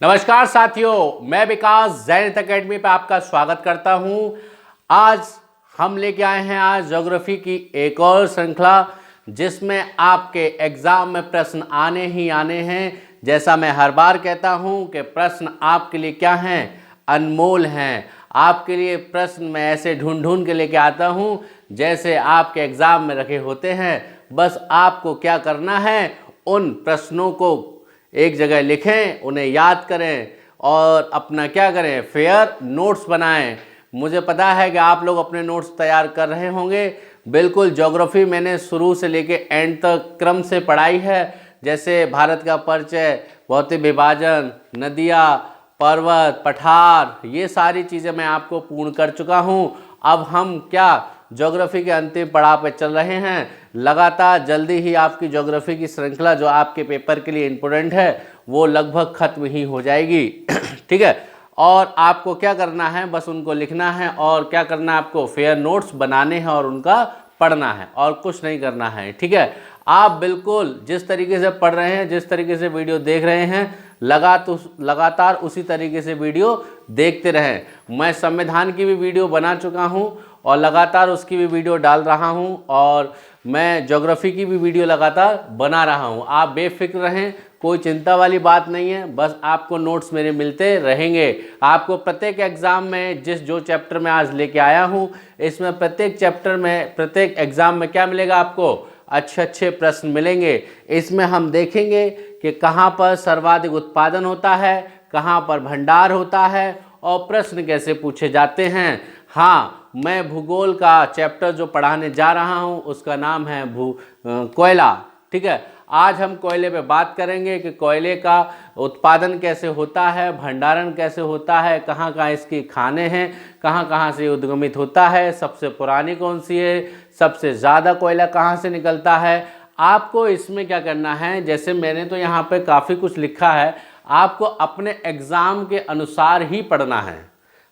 नमस्कार साथियों, मैं विकास ज़ेनिथ एकेडमी पे आपका स्वागत करता हूं। आज हम लेके आए हैं आज ज्योग्राफी की एक और श्रृंखला जिसमें आपके एग्जाम में प्रश्न आने ही आने हैं। जैसा मैं हर बार कहता हूं कि प्रश्न आपके लिए क्या हैं, अनमोल हैं। आपके लिए प्रश्न मैं ऐसे ढूंढ ढूंढ के लेके आता हूं जैसे आपके एग्जाम में रखे होते हैं। बस आपको क्या करना है, उन प्रश्नों को एक जगह लिखें, उन्हें याद करें और अपना क्या करें, फेयर नोट्स बनाएं। मुझे पता है कि आप लोग अपने नोट्स तैयार कर रहे होंगे। बिल्कुल, ज्योग्राफी मैंने शुरू से लेके एंड तक क्रम से पढ़ाई है। जैसे भारत का परिचय, भौतिक विभाजन, नदियाँ, पर्वत, पठार, ये सारी चीज़ें मैं आपको पूर्ण कर चुका हूँ। अब हम क्या ज्योग्राफी के अंतिम पड़ाव पर चल रहे हैं। लगातार जल्दी ही आपकी ज्योग्राफी की श्रृंखला जो आपके पेपर के लिए इम्पोर्टेंट है वो लगभग खत्म ही हो जाएगी। ठीक है, और आपको क्या करना है, बस उनको लिखना है और क्या करना है, आपको फेयर नोट्स बनाने हैं और उनका पढ़ना है और कुछ नहीं करना है। ठीक है, आप बिल्कुल जिस तरीके से पढ़ रहे हैं, जिस तरीके से वीडियो देख रहे हैं, लगातार उसी तरीके से वीडियो देखते रहें। मैं संविधान की भी वीडियो बना चुका हूं और लगातार उसकी भी वीडियो डाल रहा हूं और मैं ज्योग्राफी की भी वीडियो लगातार बना रहा हूं। आप बेफिक्र रहें, कोई चिंता वाली बात नहीं है। बस आपको नोट्स मेरे मिलते रहेंगे। आपको प्रत्येक एग्ज़ाम में जो चैप्टर मैं आज लेके आया हूं, इसमें प्रत्येक चैप्टर में, प्रत्येक एग्ज़ाम में क्या मिलेगा आपको, अच्छे अच्छे प्रश्न मिलेंगे। इसमें हम देखेंगे कि कहाँ पर सर्वाधिक उत्पादन होता है, कहाँ पर भंडार होता है और प्रश्न कैसे पूछे जाते हैं। हाँ, मैं भूगोल का चैप्टर जो पढ़ाने जा रहा हूँ उसका नाम है कोयला। ठीक है, आज हम कोयले पे बात करेंगे कि कोयले का उत्पादन कैसे होता है, भंडारण कैसे होता है, कहाँ कहाँ इसकी खाने हैं, कहाँ कहाँ से उद्गमित होता है, सबसे पुरानी कौन सी है, सबसे ज़्यादा कोयला कहाँ से निकलता है। आपको इसमें क्या करना है, जैसे मैंने तो यहाँ पे काफ़ी कुछ लिखा है, आपको अपने एग्ज़ाम के अनुसार ही पढ़ना है।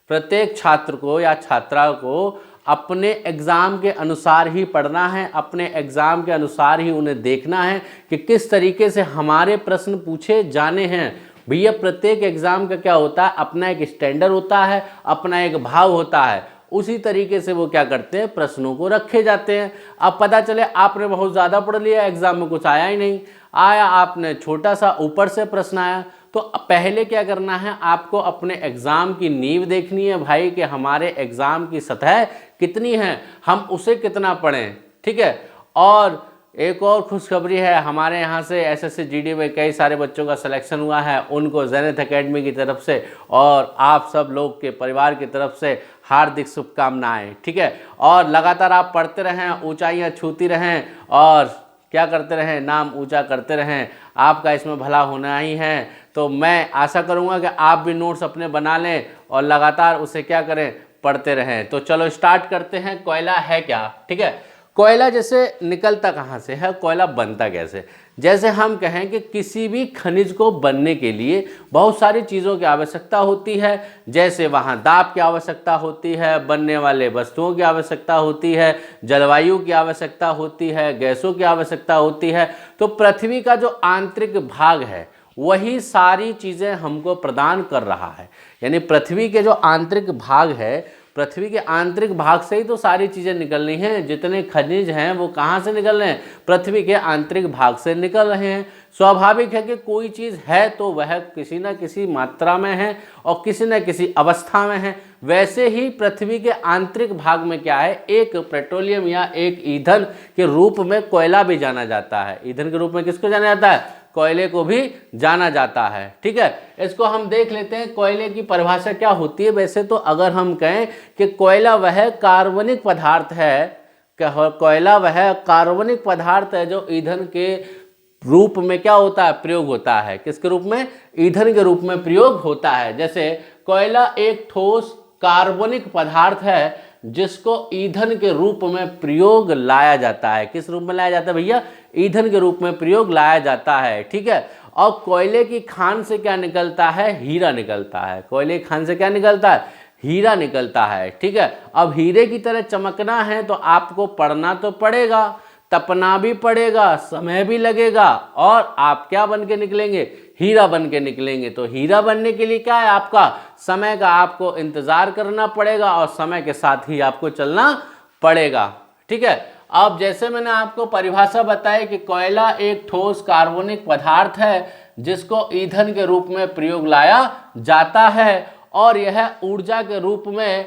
प्रत्येक छात्र को या छात्रा को अपने एग्ज़ाम के अनुसार ही पढ़ना है, अपने एग्ज़ाम के अनुसार ही उन्हें देखना है कि किस तरीके से हमारे प्रश्न पूछे जाने हैं। भैया, प्रत्येक एग्ज़ाम का क्या होता है, अपना एक स्टैंडर्ड होता है, अपना एक भाव होता है। उसी तरीके से वो क्या करते हैं, प्रश्नों को रखे जाते हैं। अब पता चले आपने बहुत ज़्यादा पढ़ लिया, एग्ज़ाम में कुछ आया ही नहीं, आया आपने छोटा सा ऊपर से प्रश्न आया, तो पहले क्या करना है, आपको अपने एग्ज़ाम की नींव देखनी है भाई कि हमारे एग्ज़ाम की सतह कितनी है, हम उसे कितना पढ़ें। ठीक है, और एक और खुशखबरी है, हमारे यहाँ से एसएससी जीडी में कई सारे बच्चों का सिलेक्शन हुआ है, उनको ज़ेनिथ एकेडमी की तरफ से और आप सब लोग के परिवार की तरफ से हार्दिक शुभकामनाएं। ठीक है, और लगातार आप पढ़ते रहें, ऊंचाइयां छूती रहें और क्या करते रहें, नाम ऊंचा करते रहें। आपका इसमें भला होना ही है। तो मैं आशा करूंगा कि आप भी नोट्स अपने बना लें और लगातार उसे क्या करें, पढ़ते रहें। तो चलो स्टार्ट करते हैं। कोयला है क्या? ठीक है, कोयला जैसे निकलता कहाँ से है, कोयला बनता कैसे। जैसे हम कहें कि किसी भी खनिज को बनने के लिए बहुत सारी चीज़ों की आवश्यकता होती है। जैसे वहाँ दाब की आवश्यकता होती है, बनने वाले वस्तुओं की आवश्यकता होती है, जलवायु की आवश्यकता होती है, गैसों की आवश्यकता होती है। तो पृथ्वी का जो आंतरिक भाग है वही सारी चीज़ें हमको प्रदान कर रहा है। यानी पृथ्वी के जो आंतरिक भाग है, पृथ्वी के आंतरिक भाग से ही तो सारी चीज़ें निकलनी हैं। जितने खनिज हैं वो कहाँ से निकल रहे हैं, पृथ्वी के आंतरिक भाग से निकल रहे हैं। स्वाभाविक है कि कोई चीज़ है तो वह किसी न किसी मात्रा में है और किसी न किसी अवस्था में है। वैसे ही पृथ्वी के आंतरिक भाग में क्या है, एक पेट्रोलियम या एक ईंधन के रूप में कोयला भी जाना जाता है। ईंधन के रूप में किसको जाना जाता है, कोयले को भी जाना जाता है। ठीक है, इसको हम देख लेते हैं कोयले की परिभाषा क्या होती है। वैसे तो अगर हम कहें कि कोयला वह कार्बनिक पदार्थ है, कोयला वह कार्बनिक पदार्थ है जो ईंधन के रूप में क्या होता है, प्रयोग होता है। किसके रूप में, ईंधन के रूप में प्रयोग होता है। जैसे कोयला एक ठोस कार्बनिक पदार्थ है जिसको ईंधन के रूप में प्रयोग लाया जाता है। किस रूप में लाया जाता है भैया, ईंधन के रूप में प्रयोग लाया जाता है। ठीक है, और कोयले की खान से क्या निकलता है, हीरा निकलता है। कोयले की खान से क्या निकलता है, हीरा निकलता है। ठीक है, अब हीरे की तरह चमकना है तो आपको पढ़ना तो पड़ेगा, तपना भी पड़ेगा, समय भी लगेगा और आप क्या बन के निकलेंगे, हीरा बन के निकलेंगे। तो हीरा बनने के लिए क्या है, आपका समय का आपको इंतजार करना पड़ेगा और समय के साथ ही आपको चलना पड़ेगा। ठीक है, अब जैसे मैंने आपको परिभाषा बताई कि कोयला एक ठोस कार्बनिक पदार्थ है जिसको ईंधन के रूप में प्रयोग लाया जाता है और यह ऊर्जा के रूप में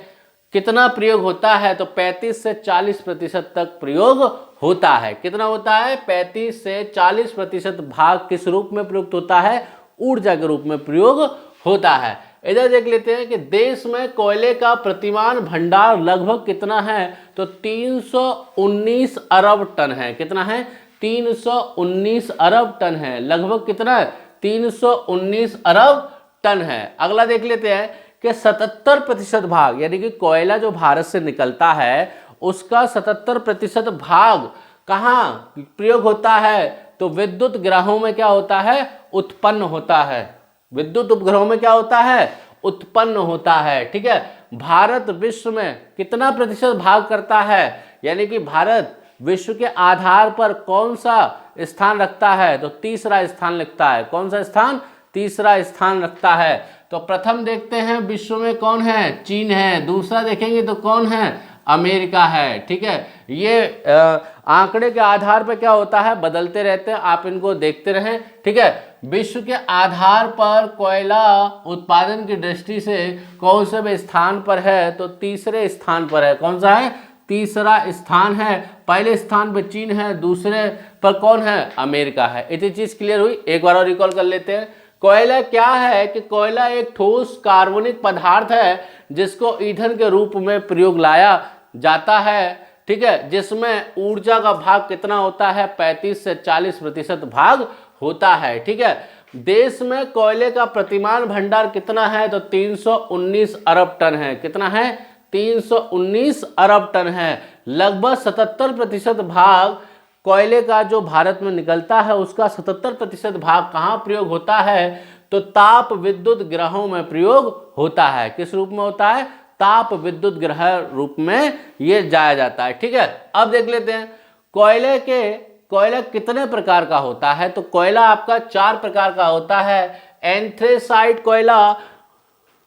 कितना प्रयोग होता है, तो 35 से 40% तक प्रयोग होता है। कितना होता है, 35 से 40% भाग किस रूप में प्रयुक्त होता है, ऊर्जा के रूप में प्रयोग होता है। इधर देख लेते हैं कि देश में कोयले का प्रतिमान भंडार लगभग कितना है, तो 319 अरब टन है। कितना है, 319 अरब टन है। लगभग कितना है, 319 अरब टन है। अगला देख लेते हैं कि 77% भाग, यानी कि कोयला जो भारत से निकलता है उसका 77% भाग कहाँ प्रयोग होता है, तो विद्युत ग्रहों में क्या होता है, उत्पन्न होता है। विद्युत उपग्रहों में क्या होता है, उत्पन्न होता है। ठीक है, भारत विश्व में कितना प्रतिशत भाग करता है, यानी कि भारत विश्व के आधार पर कौन सा स्थान रखता है, तो तीसरा स्थान रखता है। कौन सा स्थान, तीसरा स्थान रखता है। तो प्रथम देखते हैं विश्व में कौन है, चीन है। दूसरा देखेंगे तो कौन है, अमेरिका है। ठीक है, ये आंकड़े के आधार पर क्या होता है, बदलते रहते हैं, आप इनको देखते रहें। ठीक है, विश्व के आधार पर कोयला उत्पादन की दृष्टि से कौन से स्थान पर है, तो तीसरे स्थान पर है। कौन सा है, तीसरा स्थान है। पहले स्थान पर चीन है, दूसरे पर कौन है, अमेरिका है। इतनी चीज क्लियर हुई। एक बार और रिकॉल कर लेते हैं। कोयला क्या है कि कोयला एक ठोस कार्बनिक पदार्थ है जिसको ईंधन के रूप में प्रयोग लाया जाता है। ठीक है, जिसमें ऊर्जा का भाग कितना होता है, 35 से 40% भाग होता है। ठीक है, देश में कोयले का प्रतिमान भंडार कितना है, तो 319 अरब टन है। कितना है, 319 अरब टन है। लगभग 77% भाग कोयले का जो भारत में निकलता है उसका 77% भाग कहाँ प्रयोग होता है, तो ताप विद्युत ग्रहों में प्रयोग होता है। किस रूप में होता है, ताप विद्युत ग्रह रूप में ये जाया जाता है। ठीक है, अब देख लेते हैं कोयला कितने प्रकार का होता है, तो कोयला आपका 4 प्रकार का होता है। एंथ्रेसाइट कोयला,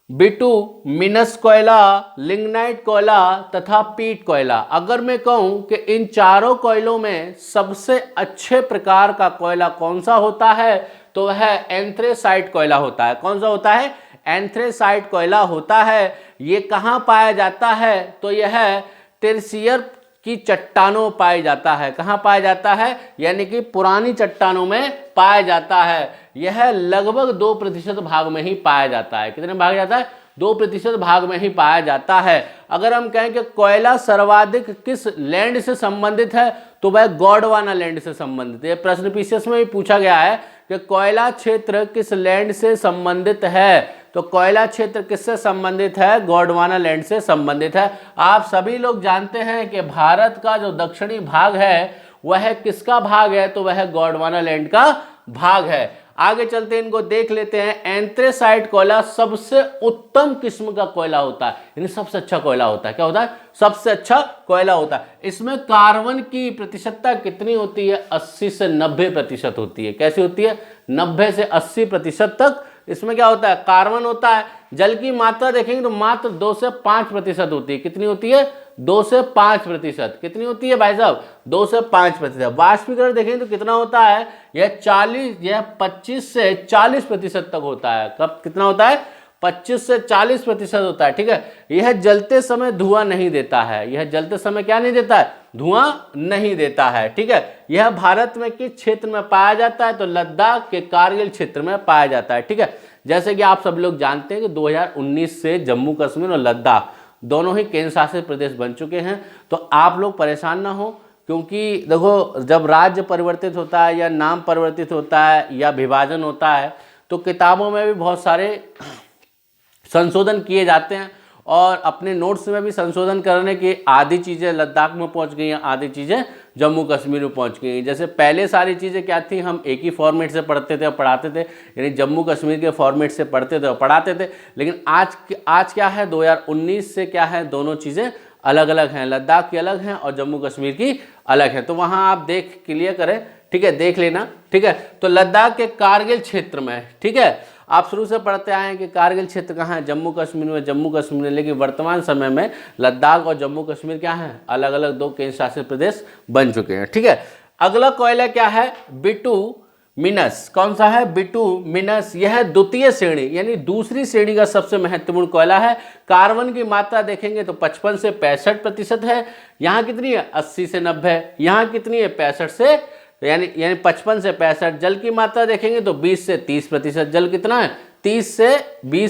बिटुमिनस कोयला, लिग्नाइट कोयला तथा पीट कोयला। अगर मैं कहूं कि इन चारों कोयलों में सबसे अच्छे प्रकार का कोयला कौन सा होता है, तो वह एंथ्रेसाइट कोयला होता है। कौन सा होता है, एंथ्रेसाइट कोयला होता है। ये कहाँ पाया जाता है, तो यह टर्शियर की चट्टानों पाया जाता है। कहाँ पाया जाता है, यानी कि पुरानी चट्टानों में पाया जाता है। यह लगभग 2% भाग में ही पाया जाता है। कितने भाग जाता है, 2% भाग में ही पाया जाता है। अगर हम कहें कि कोयला सर्वाधिक किस लैंड से संबंधित है, तो वह गोंडवाना लैंड से संबंधित है। प्रश्न पीसीएस में भी पूछा गया है कि कोयला क्षेत्र किस लैंड से संबंधित है, तो कोयला क्षेत्र किससे संबंधित है, गोंडवाना लैंड से संबंधित है। आप सभी लोग जानते हैं कि भारत का जो दक्षिणी भाग है वह किसका भाग है, तो वह गोंडवाना लैंड का भाग है। आगे चलते हैं, इनको देख लेते हैं। एंथ्रेसाइट कोयला सबसे उत्तम किस्म का कोयला होता है, यानी सबसे अच्छा कोयला होता है। क्या होता है, सबसे अच्छा कोयला होता है। इसमें कार्बन की प्रतिशतता कितनी होती है, 80 से 90% होती है। कैसी होती है, 90 से 80% तक इसमें क्या होता है, कार्बन होता है। जल की मात्रा देखेंगे तो मात्र 2 से 5% होती है। कितनी होती है, 2 से 5%। कितनी होती है भाई साहब, 2 से 5%। वाष्पीकरण देखेंगे तो कितना होता है, यह 25 से 40% तक होता है। कब कितना होता है, 25 से 40% होता है। ठीक है, यह जलते समय धुआं नहीं देता है। यह जलते समय क्या नहीं देता है, धुआं नहीं देता है। ठीक है, यह भारत में किस क्षेत्र में पाया जाता है, तो लद्दाख के कारगिल क्षेत्र में पाया जाता है। ठीक है, जैसे कि आप सब लोग जानते हैं कि 2019 से जम्मू कश्मीर और लद्दाख दोनों ही केंद्र शासित प्रदेश बन चुके हैं। तो आप लोग परेशान ना हो, क्योंकि देखो जब राज्य परिवर्तित होता है या नाम परिवर्तित होता है या विभाजन होता है तो किताबों में भी बहुत सारे संशोधन किए जाते हैं और अपने नोट्स में भी संशोधन करने की आधी चीज़ें लद्दाख में पहुंच गई हैं, आधी चीज़ें जम्मू कश्मीर में पहुंच गई हैं। जैसे पहले सारी चीज़ें क्या थी, हम एक ही फॉर्मेट से पढ़ते थे और पढ़ाते थे, यानी जम्मू कश्मीर के फॉर्मेट से पढ़ते थे और पढ़ाते थे। लेकिन आज क्या है, 2019 से क्या है, दोनों चीज़ें अलग अलग हैं। लद्दाख की अलग हैं और जम्मू कश्मीर की अलग है। तो वहाँ आप देख क्लियर करें ठीक है, देख लेना। ठीक है, तो लद्दाख के कारगिल क्षेत्र में, ठीक है, आप शुरू से पढ़ते आए हैं कि कारगिल क्षेत्र कहाँ है, जम्मू कश्मीर में, जम्मू कश्मीर में, लेकिन वर्तमान समय में लद्दाख और जम्मू कश्मीर क्या है, अलग अलग दो केंद्र शासित प्रदेश बन चुके हैं। ठीक है, अगला कोयला क्या है, बिटुमिनस। कौन सा है, बिटुमिनस। यह द्वितीय श्रेणी यानी दूसरी श्रेणी का सबसे महत्वपूर्ण कोयला है। कार्बन की मात्रा देखेंगे तो 55 से 65% है। यहाँ कितनी है, 80 से 90। यहाँ कितनी है, 65 से यानी 55 से 65। जल की मात्रा देखेंगे तो 20 से 30%। जल कितना है, 20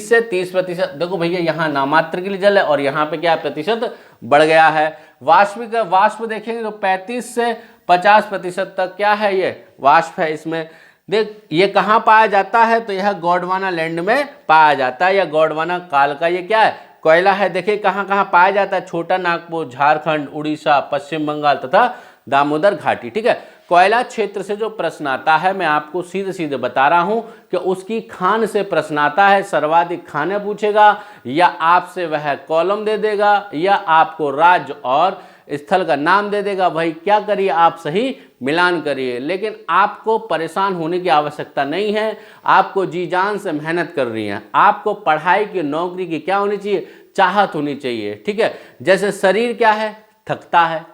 से 30%। देखो भैया, यहाँ नामात्र के लिए जल है और यहाँ पे क्या प्रतिशत बढ़ गया है। वाष्प देखेंगे तो 35 से 50% तक क्या है, ये वाष्प है। इसमें देख, ये कहाँ पाया जाता है, तो यह गोंडवाना लैंड में पाया जाता है, या गोंडवाना काल का ये क्या है, कोयला है। देखिए कहाँ कहाँ पाया जाता है, छोटा नागपुर, झारखंड, उड़ीसा, पश्चिम बंगाल तथा दामोदर घाटी। ठीक है, कोयला क्षेत्र से जो प्रश्न आता है, मैं आपको सीधे सीधे बता रहा हूं कि उसकी खान से प्रश्न आता है। सर्वाधिक खानें पूछेगा, या आपसे वह कॉलम दे देगा, या आपको राज्य और स्थल का नाम दे देगा। भाई क्या करिए, आप सही मिलान करिए, लेकिन आपको परेशान होने की आवश्यकता नहीं है। आपको जी जान से मेहनत कर रही है। आपको पढ़ाई की, नौकरी की क्या होनी चाहिए, चाहत होनी चाहिए। ठीक है, जैसे शरीर क्या है, थकता है,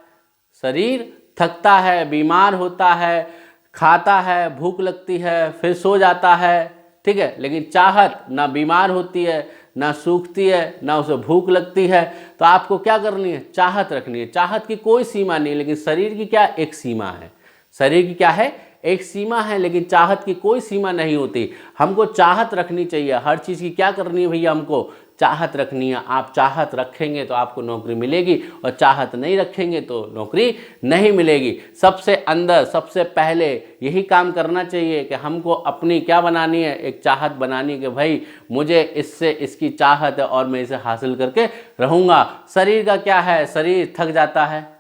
शरीर थकता है, बीमार होता है, खाता है, भूख लगती है, फिर सो जाता है। ठीक है, लेकिन चाहत ना बीमार होती है, ना सूखती है, ना उसे भूख लगती है। तो आपको क्या करनी है, चाहत रखनी है। चाहत की कोई सीमा नहीं, लेकिन शरीर की क्या एक सीमा है, शरीर की क्या है एक सीमा है, लेकिन चाहत की कोई सीमा नहीं होती। हमको चाहत रखनी चाहिए, हर चीज़ की क्या करनी है भैया, हमको चाहत रखनी है। आप चाहत रखेंगे तो आपको नौकरी मिलेगी, और चाहत नहीं रखेंगे तो नौकरी नहीं मिलेगी। सबसे अंदर सबसे पहले यही काम करना चाहिए कि हमको अपनी क्या बनानी है, एक चाहत बनानी है कि भाई मुझे इससे इसकी चाहत है और मैं इसे हासिल करके रहूँगा। शरीर का क्या है, शरीर थक जाता है,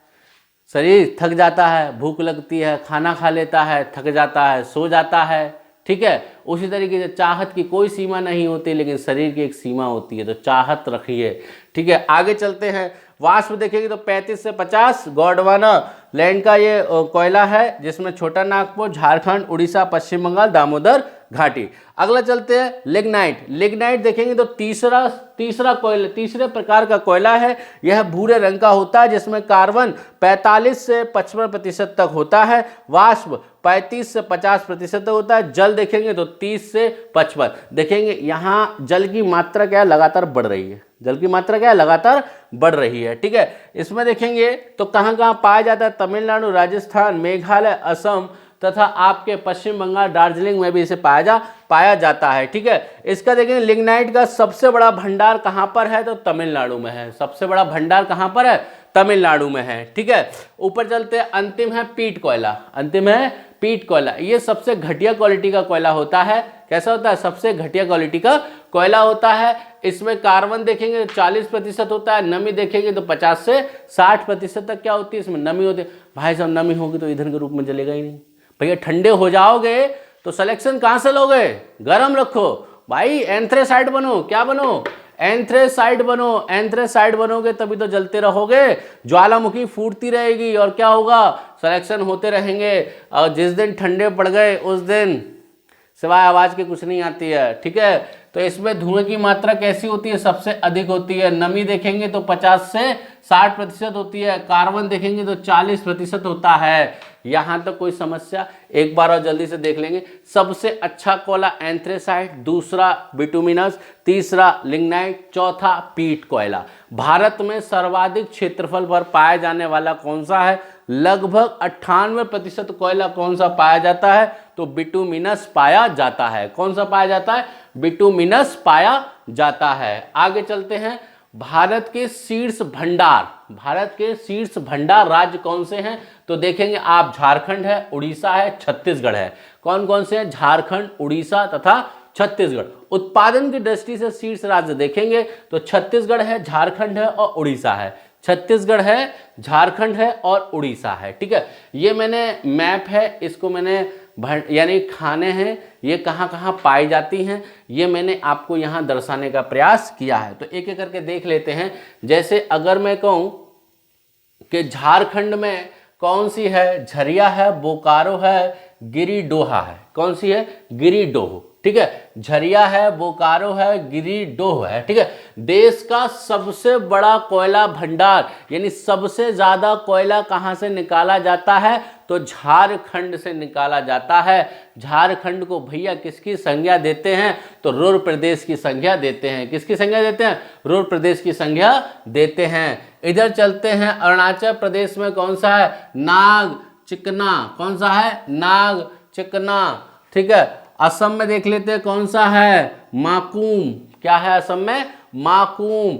शरीर थक जाता है, भूख लगती है, खाना खा लेता है, थक जाता है, सो जाता है। ठीक है, उसी तरीके से चाहत की कोई सीमा नहीं होती, लेकिन शरीर की एक सीमा होती है, तो चाहत रखिए। ठीक है, आगे चलते हैं। वाष्प देखेंगे तो 35 से 50 गोंडवाना लैंड का ये कोयला है, जिसमें छोटा नागपुर, झारखंड, उड़ीसा, पश्चिम बंगाल, दामोदर घाटी। अगला चलते हैं लिग्नाइट। लिग्नाइट देखेंगे तो तीसरे प्रकार का कोयला है। यह भूरे रंग का होता है, जिसमें कार्बन 45 से 55% तक होता है। वाष्प 35 से 50% तक होता है। जल देखेंगे तो 30 से 55। देखेंगे यहाँ जल की मात्रा क्या है, लगातार बढ़ रही है, जल की मात्रा क्या है, लगातार बढ़ रही है। ठीक है, इसमें देखेंगे तो कहाँ कहाँ पाया जाता है, तमिलनाडु, राजस्थान, मेघालय, असम तथा आपके पश्चिम बंगाल, दार्जिलिंग में भी इसे पाया जाता है। ठीक है, इसका देखेंगे लिग्नाइट का सबसे बड़ा भंडार कहाँ पर है, तो तमिलनाडु में है। सबसे बड़ा भंडार कहाँ पर है, तमिलनाडु में है। ठीक है, ऊपर चलते हैं, अंतिम है पीट कोयला। अंतिम है पीट कोयला। ये सबसे घटिया क्वालिटी का कोयला होता है। कैसा होता है, सबसे घटिया क्वालिटी का कोयला होता है। इसमें कार्बन देखेंगे 40% होता है, नमी देखेंगे तो 50 से 60% तक क्या होती है, इसमें नमी होती है। भाई साहब नमी होगी तो ईंधन के रूप में जलेगा ही नहीं। भैया ठंडे हो जाओगे तो सिलेक्शन कहाँ से लोगे, गर्म रखो भाई, एंथ्रेसाइड बनो। क्या बनो, एंथ्रेसाइड बनो। एंथ्रेसाइड बनोगे तभी तो जलते रहोगे, ज्वालामुखी फूटती रहेगी, और क्या होगा, सिलेक्शन होते रहेंगे। और जिस दिन ठंडे पड़ गए उस दिन सिवाय आवाज़ के कुछ नहीं आती है। ठीक है, तो इसमें धुएं की मात्रा कैसी होती है, सबसे अधिक होती है। नमी देखेंगे तो 50 से 60% होती है। कार्बन देखेंगे तो 40% होता है। यहाँ तक कोई समस्या, एक बार और जल्दी से देख लेंगे। सबसे अच्छा कोयला एंथ्रेसाइट, दूसरा बिटुमिनस, तीसरा लिग्नाइट, चौथा पीट कोयला। भारत में सर्वाधिक क्षेत्रफल पर पाया जाने वाला कौन सा है, लगभग 98% कोयला कौन सा पाया जाता है, तो बिटुमिनस पाया जाता है। कौन सा पाया जाता है, बिटुमिनस पाया जाता है। आगे चलते हैं, भारत के शीर्ष भंडार। भारत के शीर्ष भंडार राज्य कौन से हैं, तो देखेंगे आप, झारखंड है, उड़ीसा है, छत्तीसगढ़ है। कौन कौन से हैं, झारखंड, उड़ीसा तथा छत्तीसगढ़। उत्पादन की दृष्टि से शीर्ष राज्य देखेंगे तो छत्तीसगढ़ है, झारखंड है और उड़ीसा है। छत्तीसगढ़ है, झारखंड है और उड़ीसा है। ठीक है, ये मैंने मैप है, इसको मैंने यानी खाने हैं, ये कहाँ कहाँ पाई जाती हैं, ये मैंने आपको यहाँ दर्शाने का प्रयास किया है। तो एक एक करके देख लेते हैं। जैसे अगर मैं कहूँ कि झारखंड में कौन सी है? झरिया है, बोकारो है, गिरिडोह है। कौन सी है? गिरिडोह। ठीक है, झरिया है, बोकारो है, गिरिडोह है। ठीक है, देश का सबसे बड़ा कोयला भंडार यानी सबसे ज्यादा कोयला कहां से निकाला जाता है? तो झारखंड से निकाला जाता है। झारखंड को भैया किसकी संज्ञा देते हैं? तो रुद्र प्रदेश की संज्ञा देते हैं। किसकी संज्ञा देते हैं? रुद्र प्रदेश की संज्ञा देते हैं। इधर चलते हैं, अरुणाचल प्रदेश में कौन सा है? नाग चिकना। कौन सा है? नाग चिकना। ठीक है, असम में देख लेते हैं कौन सा है? माकूम। क्या है असम में? माकूम।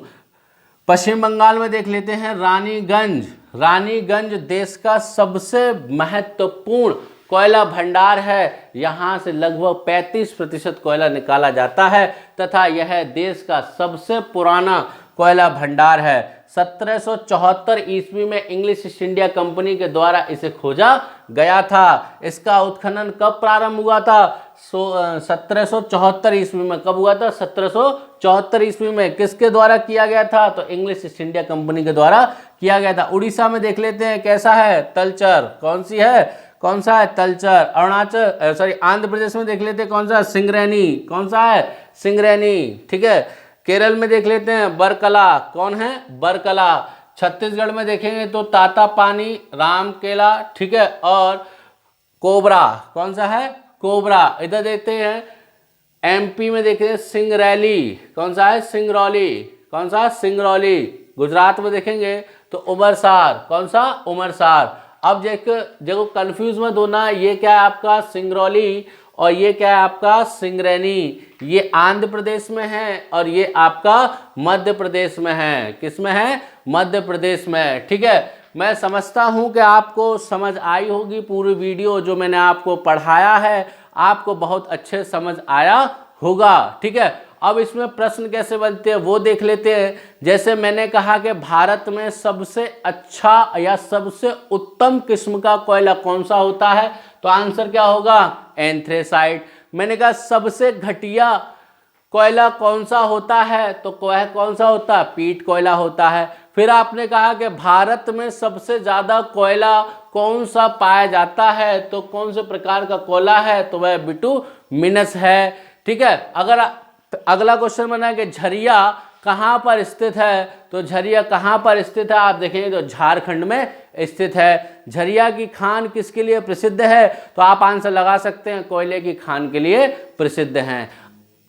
पश्चिम बंगाल में देख लेते हैं रानीगंज। रानीगंज देश का सबसे महत्वपूर्ण कोयला भंडार है। यहाँ से लगभग 35% कोयला निकाला जाता है तथा यह देश का सबसे पुराना कोयला भंडार है। 1774 ईस्वी में इंग्लिश ईस्ट इंडिया कंपनी के द्वारा इसे खोजा गया था। इसका उत्खनन कब प्रारंभ हुआ था? 1774 ईस्वी में। कब हुआ था? 1774 ईस्वी में। किसके द्वारा किया गया था? तो इंग्लिश ईस्ट इंडिया कंपनी के द्वारा किया गया था। उड़ीसा में देख लेते हैं कैसा है? तलचर। कौन सी है? कौन सा है? तलचर। आंध्र प्रदेश में देख लेते हैं कौन सा? सिंगरैनी। कौन सा है? सिंगरैनी। ठीक है, केरल में देख लेते हैं बरकला। कौन है? बरकला। छत्तीसगढ़ में देखेंगे तो तातापानी, रामकेला। ठीक है, और कोबरा। कौन सा है? कोबरा। इधर देखते हैं एमपी में देखेंगे सिंगरैली। कौन सा है? सिंगरौली। कौन सा? सिंगरौली। गुजरात में देखेंगे तो उमरसार। कौन सा? उमरसार। अब देखो कंफ्यूज मत होना, ये क्या है आपका? सिंगरौली और ये क्या है आपका? सिंगरैनी। ये आंध्र प्रदेश में है और ये आपका मध्य प्रदेश में है। किस में है? मध्य प्रदेश में। ठीक है, मैं समझता हूं कि आपको समझ आई होगी पूरी वीडियो जो मैंने आपको पढ़ाया है, आपको बहुत अच्छे समझ आया होगा। ठीक है, अब इसमें प्रश्न कैसे बनते हैं वो देख लेते हैं। जैसे मैंने कहा कि भारत में सबसे अच्छा या सबसे उत्तम किस्म का कोयला कौन सा होता है? तो आंसर क्या होगा? एंथ्रेसाइट। मैंने कहा सबसे घटिया कोयला कौन सा होता है? तो कौन सा होता है? पीट कोयला होता है। फिर आपने कहा कि भारत में सबसे ज्यादा कोयला कौन सा पाया जाता है? तो कौन से प्रकार का कोयला है? तो वह बिटुमिनस है। ठीक है, अगर अगला क्वेश्चन बना कि झरिया कहाँ पर स्थित है? तो झरिया कहाँ पर स्थित है? आप देखेंगे तो झारखंड में स्थित है। झरिया की खान किसके लिए प्रसिद्ध है? तो आप आंसर लगा सकते हैं, कोयले की खान के लिए प्रसिद्ध हैं।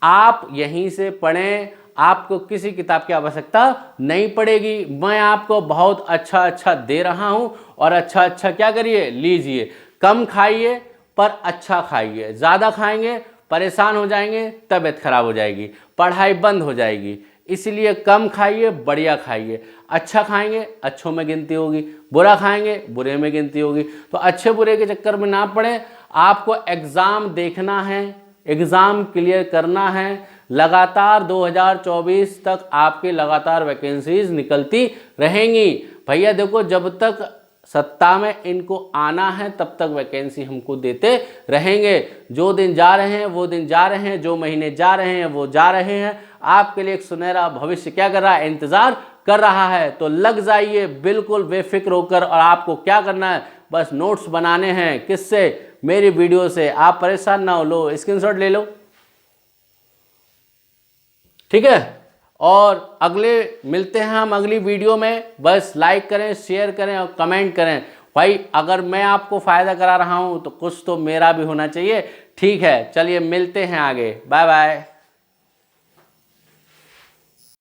आप यहीं से पढ़ें, आपको किसी किताब की आवश्यकता नहीं पड़ेगी। मैं आपको बहुत अच्छा दे रहा हूं और अच्छा क्या करिए? लीजिए। कम खाइए पर अच्छा खाइए। ज़्यादा खाएंगे परेशान हो जाएंगे, तबीयत खराब हो जाएगी, पढ़ाई बंद हो जाएगी। इसलिए कम खाइए, बढ़िया खाइए। अच्छा खाएंगे, अच्छों में गिनती होगी, बुरा खाएंगे, बुरे में गिनती होगी। तो अच्छे बुरे के चक्कर में ना पड़े। आपको एग्ज़ाम देखना है, एग्ज़ाम क्लियर करना है। लगातार 2024 तक आपकी लगातार वैकेंसीज निकलती रहेंगी। भैया देखो, जब तक सत्ता में इनको आना है तब तक वैकेंसी हमको देते रहेंगे। जो दिन जा रहे हैं वो दिन जा रहे हैं, जो महीने जा रहे हैं वो जा रहे हैं। आपके लिए एक सुनहरा भविष्य क्या कर रहा है? इंतजार कर रहा है। तो लग जाइए बिल्कुल बेफिक्र होकर। और आपको क्या करना है? बस नोट्स बनाने हैं। किससे? मेरी वीडियो से। आप परेशान ना हो, लो स्क्रीनशॉट ले लो। ठीक है, और अगले मिलते हैं हम अगली वीडियो में। बस लाइक करें, शेयर करें और कमेंट करें। भाई अगर मैं आपको फ़ायदा करा रहा हूं तो कुछ तो मेरा भी होना चाहिए। ठीक है, चलिए मिलते हैं आगे। Bye bye.